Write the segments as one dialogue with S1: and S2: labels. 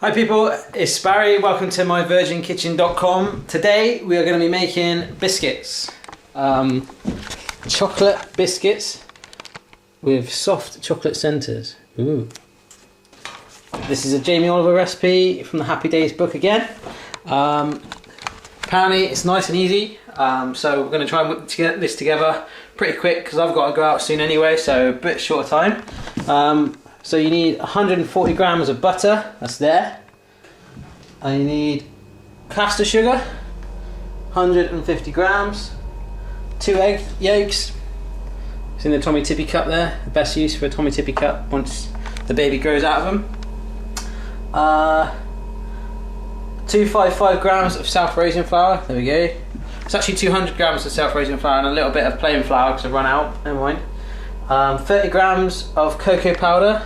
S1: Hi people, it's Barry. Welcome to MYVIRGINKITCHEN.com. Today we are going to be making biscuits. Chocolate biscuits with soft chocolate centres. Ooh. This is a Jamie Oliver recipe from the Happy Days book again. Apparently it's nice and easy, so we're going to try and whip this together pretty quick because I've got to go out soon anyway, so a bit short time. So you need 140 grams of butter, that's there. And you need caster sugar, 150 grams, 2 egg yolks. It's in the Tommy Tippy cup there, the best use for a Tommy Tippy cup once the baby grows out of them. 255 grams of self-raising flour, there we go. It's actually 200 grams of self-raising flour and a little bit of plain flour because I've run out, never mind. 30 grams of cocoa powder.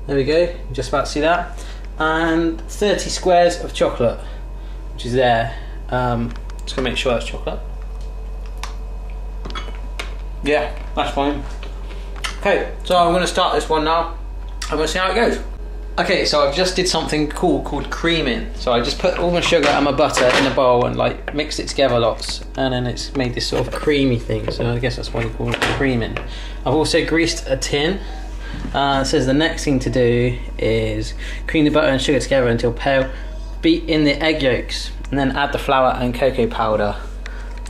S1: There we go, you're just about to see that. And 30 squares of chocolate, which is there. Just gonna make sure that's chocolate. Yeah, that's fine. Okay, so I'm gonna start this one now. I'm gonna see how it goes. Okay, so I've just did something cool called creaming. So I just put all my sugar and my butter in a bowl and like mixed it together lots, and then it's made this sort of creamy thing. So I guess that's why you call it creaming. I've also greased a tin. It says the next thing to do is cream the butter and sugar together until pale. Beat in the egg yolks and then add the flour and cocoa powder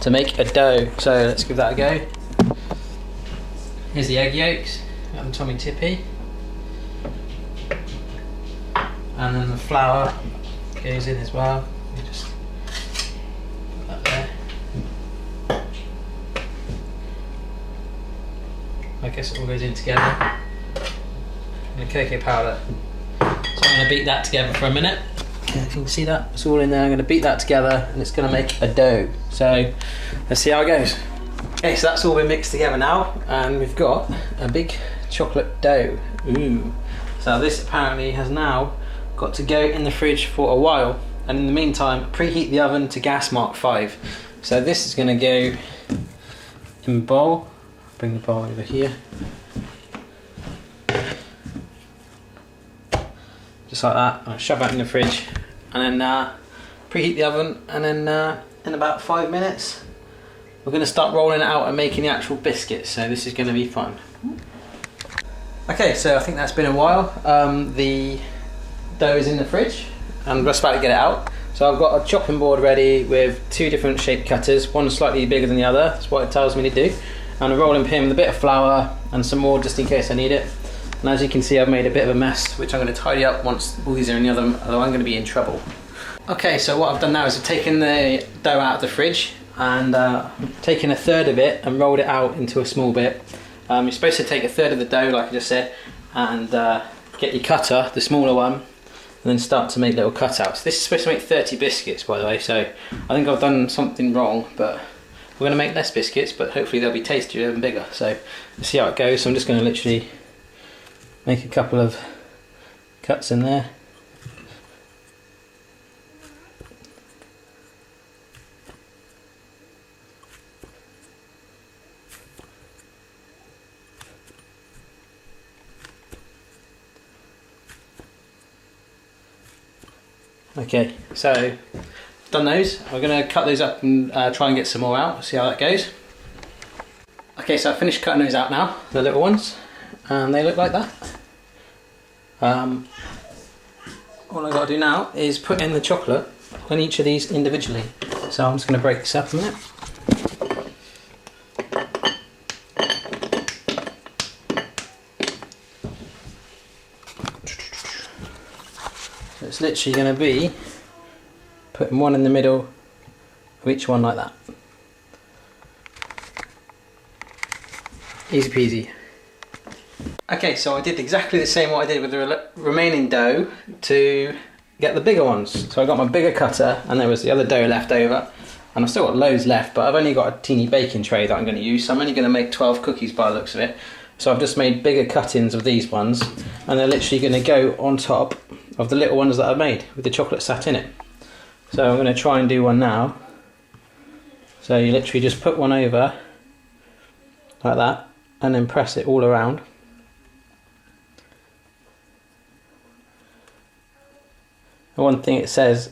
S1: to make a dough. So let's give that a go. Here's the egg yolks and Tommy Tippy. And then the flour goes in as well. You just put that there. I guess it all goes in together. And the cocoa powder. So I'm going to beat that together for a minute. If you can see that, it's all in there. I'm going to beat that together and it's going to make a dough. So let's see how it goes. Okay, so that's all been mixed together now, and we've got a big chocolate dough. Ooh. So this apparently has now got to go in the fridge for a while, and in the meantime preheat the oven to gas mark 5. So this is going to go in a bowl. Bring the bowl over here. Just like that. I'll shove that in the fridge and then preheat the oven, and then in about 5 minutes we're going to start rolling it out and making the actual biscuits. So this is going to be fun. Okay, so I think that's been a while. The dough is in the fridge and I'm just about to get it out. So I've got a chopping board ready with 2 different shaped cutters, one slightly bigger than the other, that's what it tells me to do, and a rolling pin with a bit of flour and some more just in case I need it. And as you can see, I've made a bit of a mess, which I'm going to tidy up once all these are in the oven, although I'm going to be in trouble. Okay, so what I've done now is I've taken the dough out of the fridge and taken a third of it and rolled it out into a small bit. You're supposed to take a third of the dough, like I just said, and get your cutter, the smaller one, and then start to make little cutouts. This is supposed to make 30 biscuits, by the way, so I think I've done something wrong, but we're going to make less biscuits, but hopefully they'll be tastier and bigger. So let's see how it goes. So I'm just going to literally make a couple of cuts in there. Okay, so done those. We're going to cut those up and try and get some more out, see how that goes. Okay, so I finished cutting those out now, the little ones, and they look like that. All I've got to do now is put in the chocolate on each of these individually. So I'm just going to break this up a minute. So it's literally going to be putting one in the middle of each one like that. Easy peasy. Okay, so I did exactly the same what I did with the remaining dough to get the bigger ones. So I got my bigger cutter and there was the other dough left over, and I've still got loads left, but I've only got a teeny baking tray that I'm going to use, so I'm only going to make 12 cookies by the looks of it. So I've just made bigger cuttings of these ones, and they're literally going to go on top of the little ones that I've made with the chocolate sat in it. So I'm going to try and do one now. So you literally just put one over like that and then press it all around. the one thing it says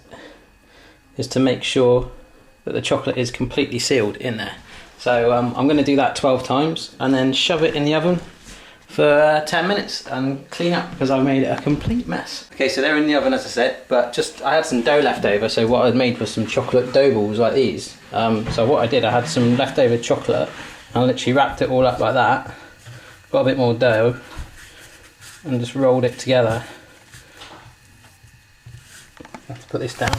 S1: is to make sure that the chocolate is completely sealed in there. So I'm going to do that 12 times and then shove it in the oven for 10 minutes and clean up because I made it a complete mess. Okay, so they're in the oven as I said, but I had some dough left over, so what I'd made was some chocolate dough balls like these. So what I did, I had some leftover chocolate and I literally wrapped it all up like that, got a bit more dough and just rolled it together. I have to put this down.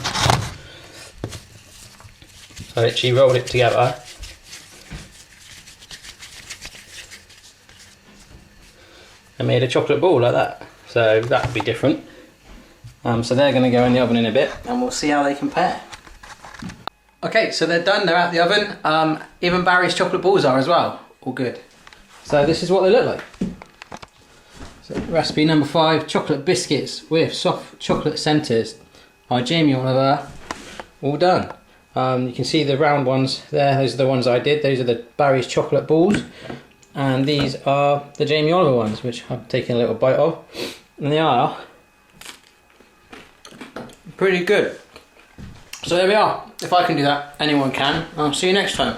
S1: So I literally rolled it together. I made a chocolate ball like that, so that would be different. So they're going to go in the oven in a bit and we'll see how they compare. Okay, so they're done, they're out the oven. Even Barry's chocolate balls are as well, all good. So this is what they look like. So recipe number 5, chocolate biscuits with soft chocolate centres by Jamie Oliver, all done. You can see the round ones there, those are the ones I did, those are the Barry's chocolate balls. And these are the Jamie Oliver ones, which I've taken a little bite of, and they are pretty good. So there we are. If I can do that, anyone can. I'll see you next time.